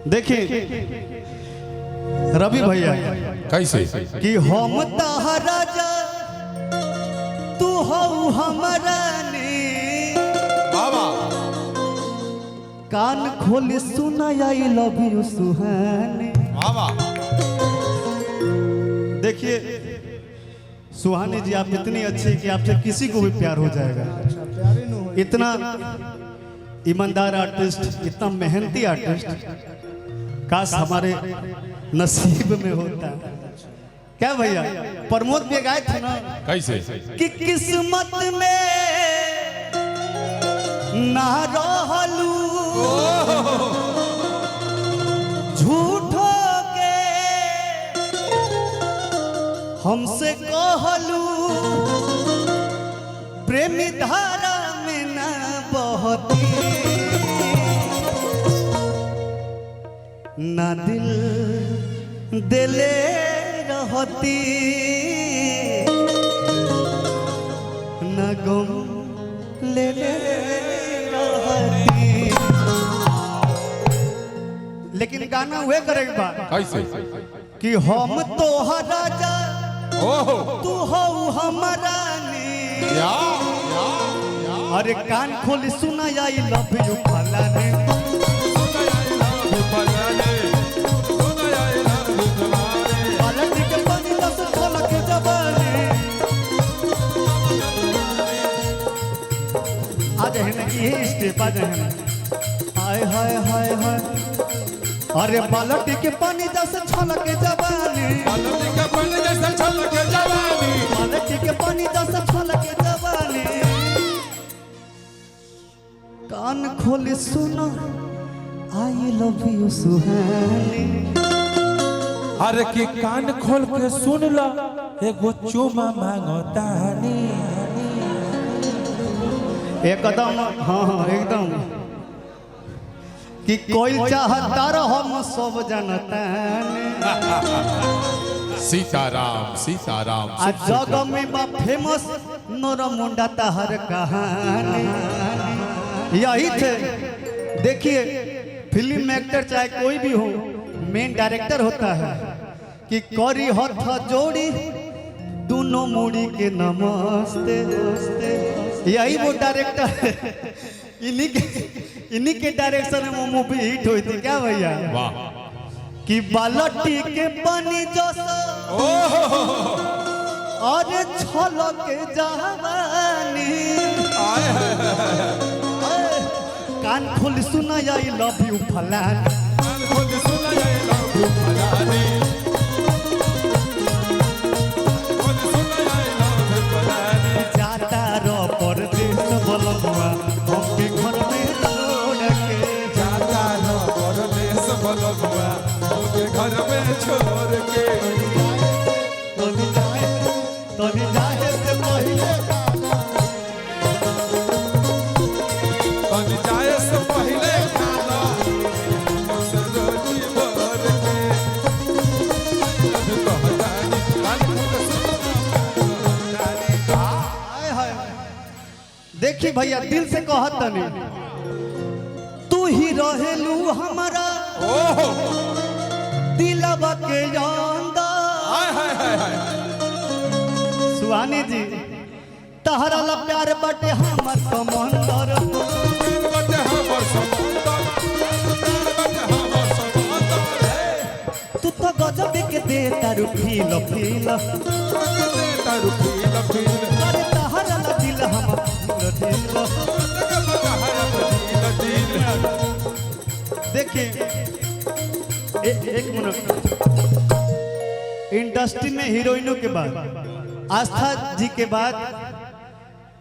देखिए रवि भैया कैसे कि हम तहरा जा तू हो हमारा ने बाबा कान खोल सुना आई लव यू सुहानी। बाबा देखिए सुहानी जी आप इतनी अच्छी कि आपसे किसी को भी प्यार हो जाएगा। इतना ईमानदार आर्टिस्ट, इतना मेहनती आर्टिस्ट काश हमारे नसीब में होता। क्या भैया प्रमोद भी गाए थे ना कैसे कि किस्मत में ना रहलू झूठो के हमसे कहलू प्रेमी धारा में ना बहती ना दिल दिले रहती ना गम ले रहती। लेकिन गाना हुए करेगा कैसे कि हम तो राजा ओहो तू हो हमारा ने। या अरे कान खोल सुना आई लव यू फलाने। आज है ना ये स्टेप आज है ना हाय हाय हाय हाय। अरे बालटी के पानी जैसे छलके जवानी बालटी के पानी जैसे छलके जवानी। कान खोल सुना आई लव यू सुहानी। अरे के कान खोल के सुन ला एगो चुमा मांगतानी। एकदम हाँ हाँ एकदम कि कोई चाहता हम सब जनता सीताराम सीताराम आज जग में बा फेमस नोरा मुंडा तहर कहानी। यही थे देखिए फिल्म एक्टर चाहे कोई भी हो मेन डायरेक्टर होता है कि करी हथ जोड़ी दोनों मुड़ी के नमस्ते नमस्ते। यही वो डायरेक्टर है। इन्हीं के डायरेक्शन में वो मूवी हिट हुई थी। क्या भैया वाह कि बालटी के पानी जैसा और छलक जवानी। कान खोल सुना आई लव यू फलानी। जाता रो परदेश बोलबुआ हमके घर में छोड़ के। जाता रो परदेश बोलबुआ हमके घर में छोड़ के। तनी जाए से पहले तनी जाए से पहले खाना सरोजी भर के। देखी भैया दिल से कहत तनी तू ही रहेलू हमारा दिलवा के अंदर। सुहानी जी तहरा ला प्यार बाटे हमर समंदर। तू तो गजब के दे तारू फील फील। अरे तहरा ला दिल हमर देखिए एक मिनट इंडस्ट्री में हीरोइनों के बाद आस्था जी के बाद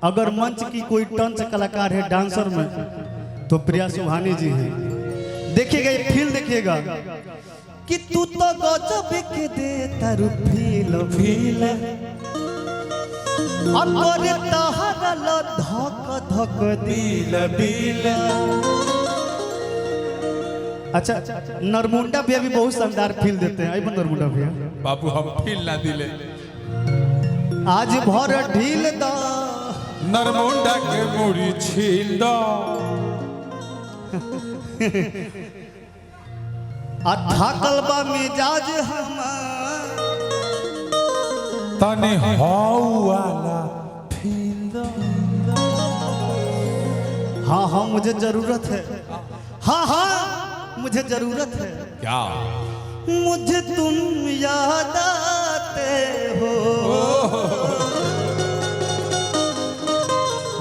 अगर मंच की कोई टंच कलाकार है डांसर में तो प्रिया सुहानी जी हैं। देखिएगा ये फील देखिएगा कि तू तो गजब के दे तारू फील फील। अरे तहरा ला धक धक दिल दिल। अच्छा नरमुंडा भैया भी बहुत शानदार फील देते हैं। आई नरमुंडा भैया बाबू हम फील ना दिले आज भर ढील दा नरमुंडा के मुड़ी छील दो आ थाकल बा मिजाज हमार तने हाउ वाला फील दो। हाँ हाँ मुझे जरूरत है, हाँ हाँ मुझे जरूरत है। क्या? मुझे तुम याद आते हो,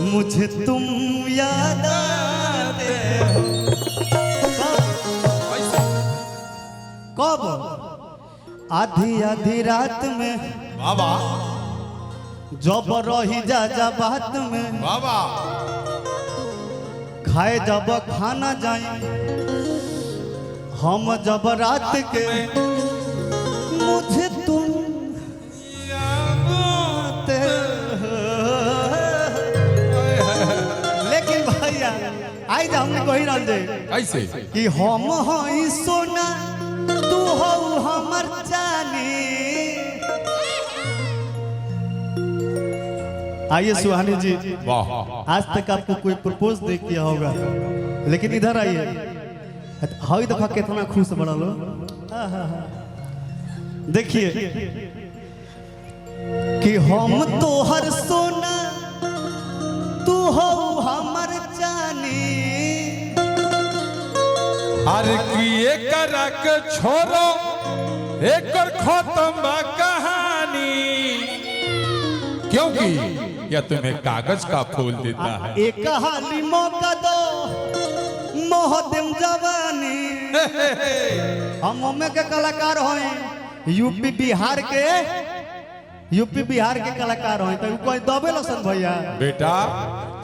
मुझे तुम याद आते हो। कब? आधी आधी रात में बाबा, जब रही जा बात में, बाबा खाए जब खाना जाए हम जब रात के, मुझे तुम याद आते हो। लेकिन भैया आई जा हमने कही रह दे कैसे कि हम हई सोना तू हो हमर जानी। आइए सुहानी जी, वाह, आज तक आपको कोई प्रपोज नहीं किया होगा, लेकिन इधर आइए। हई दफा कितना खुश बड़ा लो। देखिए कि हम तो हर सोना तू हो हमर जानी। अरे कि एक रख छोड़ो एक खत्म बा कहानी, क्योंकि यह तुम्हें कागज का फूल देता है। एक हाली मौका दो मोहदम जवानी। हम ओमे के कलाकार हैं, यूपी बिहार के कलाकार हैं, तो कोई दबे लसन भैया। बेटा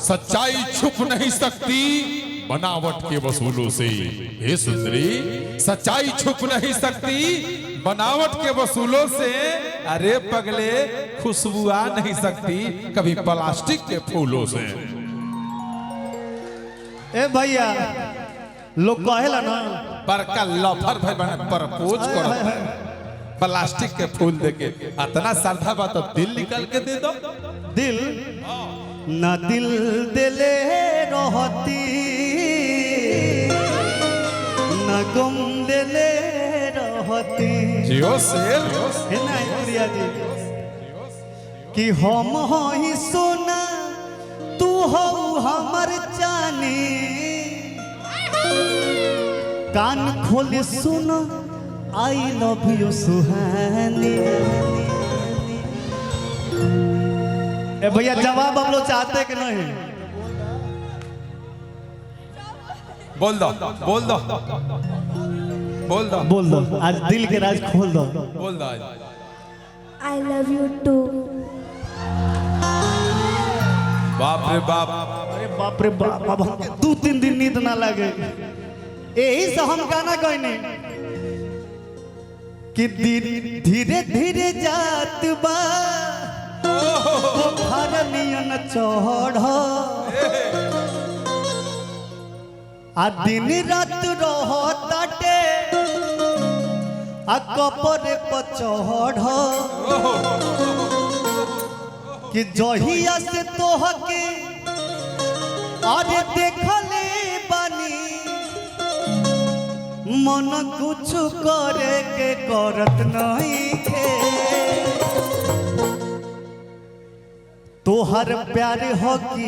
सच्चाई छुप नहीं सकती बनावट के वसूलों से। हे सुंदरी, सच्चाई छुप नहीं सकती बनावट के वसूलों से। अरे पगले, खुशबू आ नहीं सकती कभी प्लास्टिक के फूलों से। ए भैया लोग कहेला ना बड़का लफर भाई बने प्रपोज करता है प्लास्टिक के फूल देके। इतना श्रद्धा बात तो दिल निकल के दे दो। दिल ना दिल दिले रहती ना गम दिले रहती। जियो से है ना प्रिया जी कि हम हई सोना तू हो हमर जानी। कान खोले सुनो आई लव यू सुहानी। ए भैया जवाब हम लोग चाहते कि नहीं? बोल दो, बोल दो, बोल दो, बोल दो, आज दिल के राज खोल दो। बोल दो। I love you too. बाप रे बाप, अरे बाप रे बाप, अब हमके 2-3 दिन नींद ना लगे। यही से हम गाना कहने कि धीरे धीरे जात बा नियन चढ़। आ दिन रात रहताटे आ कपरे पर चढ़। कि जहिया से तोहके अरे देखले बानी मन कुछ करे के करत नहीं खे। तोहर प्यार हो कि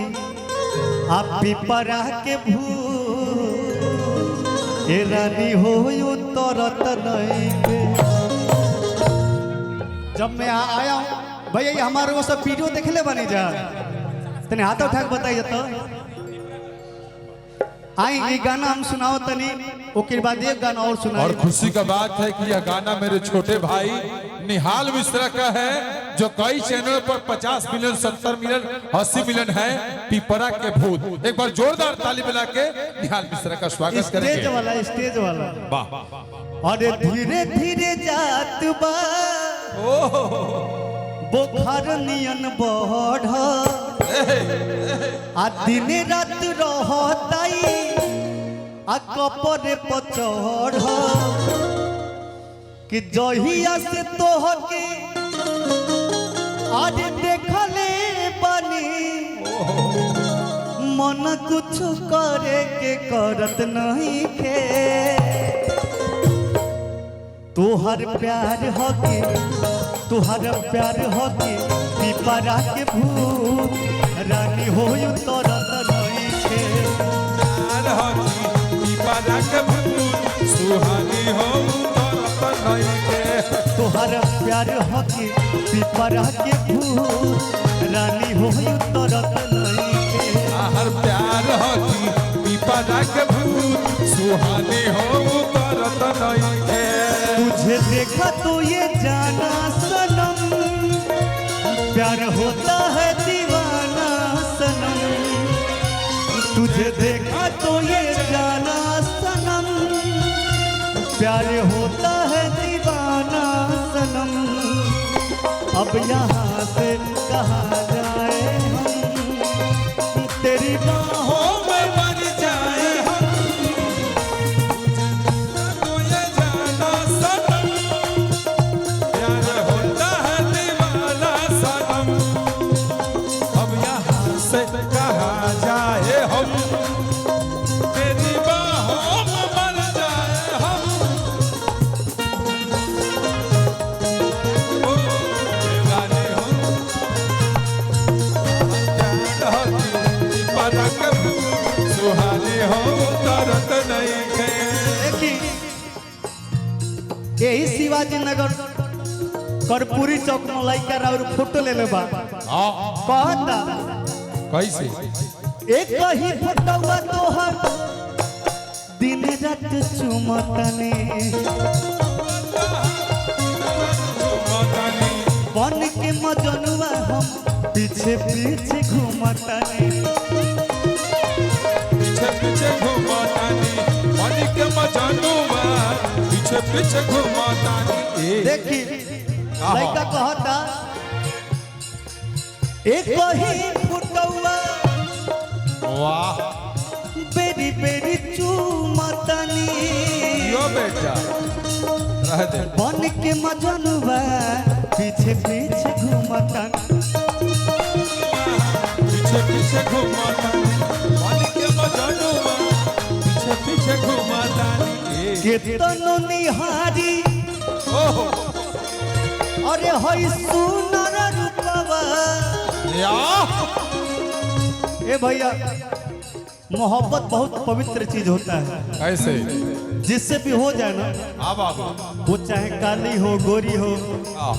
आप पिपरा के भूल ए रानी हो तरत नहीं खे। जब मैं आया हूँ भैया हमारे वो सब वीडियो देखले बनी जा तने हाथ उठा के बताइए तो। आई ये गाना हम सुनाओ तनी, ओके बाद एक गाना और सुनाओ। और खुशी का बात है कि यह गाना मेरे छोटे भाई निहाल मिश्रा का है, जो कई चैनल पर 50 मिलियन, 70 मिलियन, 80 मिलियन है। पिपरा के भूत। एक बार जोरदार ताली बजा के निहाल मिश्रा का स्वागत करेंगे। स्टेज वाला वाह। अरे धीरे धीरे जात बा बुखार नियन बढ़। आ दिन रात रहताई आ कपरे पर चढ़। कि जहिया से तोहके आज देखले बनी मन कुछ करे के करत नहीं खे। तोहर प्यार होके तोहर प्यार होके पिपरा के भूत रानी हो तरत नहीं के प्यार होती पिपरा के भूत सुहानी हो तरत नहीं के तोहर प्यार होके पिपरा के भूत रानी हो तरत नहीं के हर प्यार होती पिपरा के भूत सुहानी हो तरत नहीं के तुझे देखा तो ये जाना सनम प्यार होता है दीवाना सनम तुझे देखा तो ये जाना सनम प्यार होता है दीवाना सनम अब यहाँ से कहाँ जाए हम तेरी बाहों में बन जाए हम तो ये जाना सनम प्यार होता है दीवाना सनम अब यहाँ से कहाँ जाए हम तेरी बाहों में मर जाए हम ओ दीवाने हो प्यार होती पिपरा के भूत सुहानी हो तरत नहीं के देखी यही शिवाजी नगर कर्पूरी चौक में लइका और फोटो ले ले बा कहता कैसे एक ही फोटोवा तोहर दिन रात चुमतने बन के मजनुआ हम पीछे पीछे घूमतने पीछे पीछे घुमातानी मन के मजानुआ पीछे पीछे घुमातानी देखी लइका कहता एक ही फोटोवा वाह बेरी बेरी चुमतनी यो बेटा रह दे बन के मजनुआ पीछे पीछे घूमतन पीछे पीछे घुमातानी मन के मजानुआ पीछे पीछे घुमातानी केतनो निहारी ओहो अरे हई सुनर रूपवा या ए भैया मोहब्बत बहुत पवित्र चीज होता है कैसे जिससे भी हो जाए ना आ बाबू वो चाहे काली हो गोरी हो आ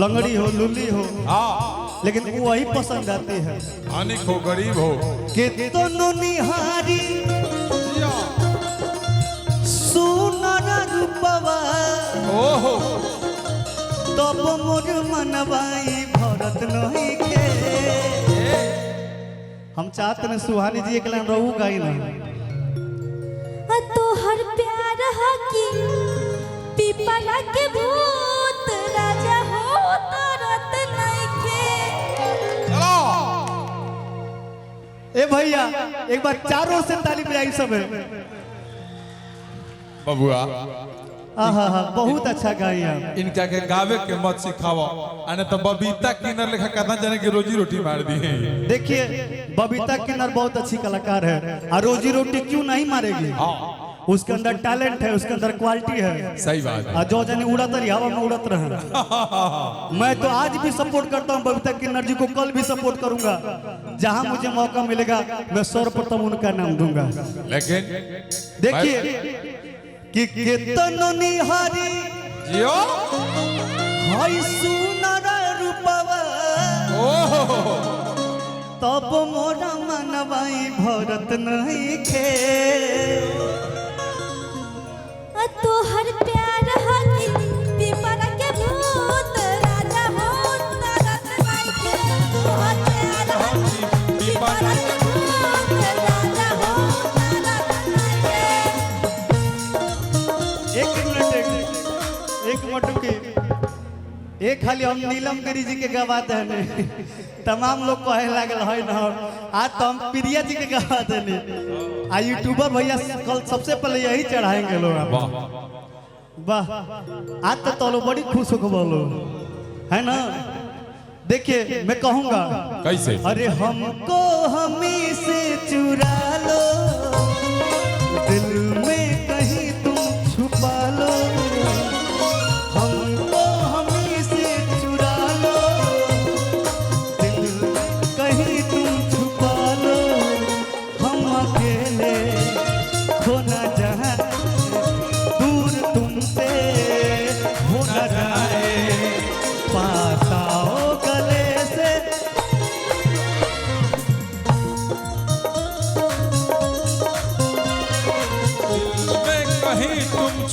लंगड़ी हो लुल्ली हो आ लेकिन वो वही पसंद आती है धनिक हो गरीब हो केतनो निहारी या सुनर रूपवा ओहो तब मोर मनवाई भरत नहीं के हम चाहते हैं सुहानी जी एक लाइन रहू गाई ना तोहर प्यार हकी पिपरा के भूत राजा हो तरत नइखे। चलो ए भैया एक बार चारों से ताली बजाई सब है बबुआ आहा हा बहुत अच्छा गाई आप इनका के गावे के मत सिखाओ अने तो बबीता किन्नर लेखा कथा जाने की रोजी रोटी मार दी है देखिए बबीता किन्नर बहुत अच्छी कलाकार है और रोजी रोटी क्यों नहीं मारेगी उसके अंदर टैलेंट है उसके अंदर क्वालिटी है सही बात है और जो जाने उड़त रही हवा में उड़त रहे मैं तो आज भी सपोर्ट करता हूँ बबीता किन्नर जी को कल भी सपोर्ट करूंगा जहां मुझे मौका मिलेगा मैं सर्वप्रथम उनका नाम दूंगा लेकिन देखिए कि केतनो निहारी जियो हई सुनर रूपवा ओहो तब मोरा मनवाई भरत नहीं खे तोहर प्यार हकी पिपरा के भूत राजा हो तरत नइखे। तोहर प्यार हकी पिपरा के भूत राजा हो तरत नइखे। एक मिनट के एक खाली हम नीलम गिरी जी के गवा देने तमाम लोग कहे लागल है ना आज तो हम प्रिया जी के गवा देने आ यूट्यूबर भैया कल सबसे पहले यही चढ़ाएंगे लोग वाह आज तो लो बड़ी खुश होकर बोलो है ना देखिए मैं कहूंगा कैसे अरे हमको हमी से चुरा लो दिल में कहीं तुम छुपा लो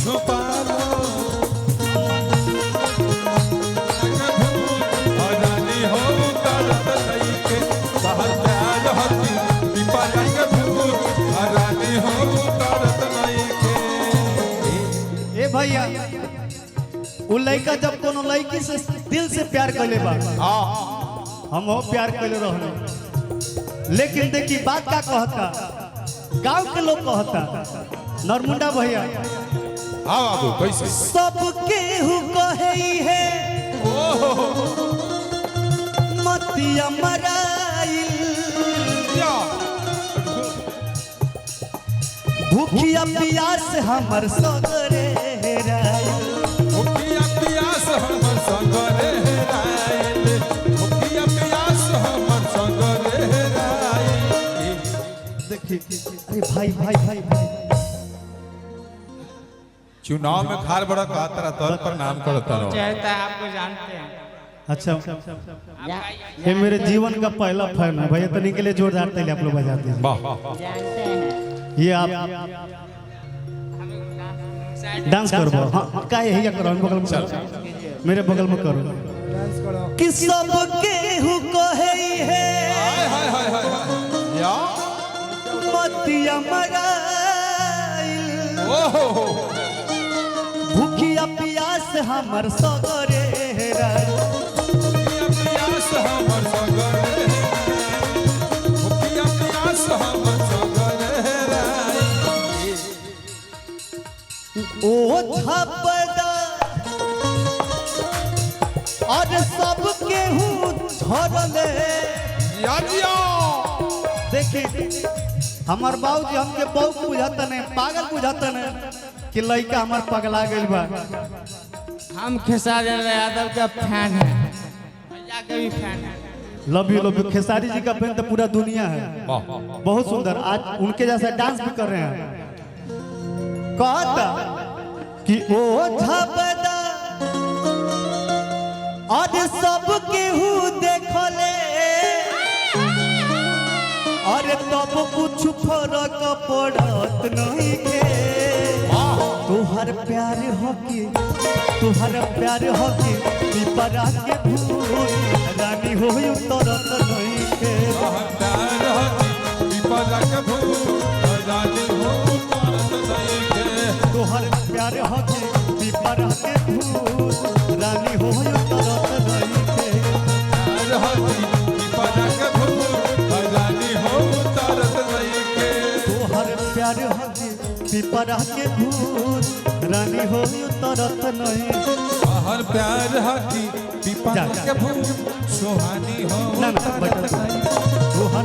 छुपा लो रानी हो तरत नहीं के तहर प्यार हकी पिपरा के फूल रानी हो तरत नहीं के। ए भैया उ लड़का जब कोनो लड़की से दिल से प्यार कैले बा हम हो प्यार कैले रहने, लेकिन देखी बात का कहता गांव के लोग कहता नरमुंडा भैया हाँ बाबू कैसे सबके हु कहे है मतिया मराइल भूखिया प्यास हमर सगरे हेराइल भूखिया प्यास हमर सगरे हेराइल भूखिया प्यास हमर सगरे हेराइल। देखिए अरे भाई भाई भाई भाई चुनाव में खार बड़ा का तरह तौर पर नाम करता रहो चाहता है आपको जानते हैं। अच्छा ये मेरे जीवन का पहला फैन है भैया, तनी के लिए जोरदार ताली आप लोग बजाते हैं। वाह जानते हैं ये आप डांस करो हाँ का यही करो बगल में करो, मेरे बगल में करो कि सबके हु कहे है हाय हाय हाय हाय या मतिया मराइल ओहो भूखिया प्यास हमर सगरे हेराइल भूखिया प्यास हमर सगरे भूखिया प्यास हमर सगरे हेराइल। ओ झपदा और सबके हु झरले याजिया देखी हमार बाबूजी हमके बहुत बुझाता नहीं पागल बुझाता नहीं कि लड़का हमार पगला गइल बा। हम खेसारी यादव का फैन है, भैया का भी फैन है। लव यू खेसारी जी का फैन तो पूरा दुनिया है। बहुत सुंदर आज उनके जैसा डांस भी कर रहे हैं। कहता कि ओ झपदा और सबके हु देखले अरे तब कुछ फर्क पड़त नहीं के तुहर प्यार हो कि पिपरा के फूल रानी हो तरत नहीं के प्यार हकी पिपरा के फूल रानी हो तरत नहीं के तुहर प्यार हो कि पिपरा के फूल रानी हो तरत नहीं के प्यार हकी पिपरा के फूल रानी हो तरत नहीं के तुहर प्यार हो कि पिपरा के फूल रानी हो तरत नहीं हर प्यार हकी पिपरा के फूल सुहानी हो ना ना तरत नहीं तुहर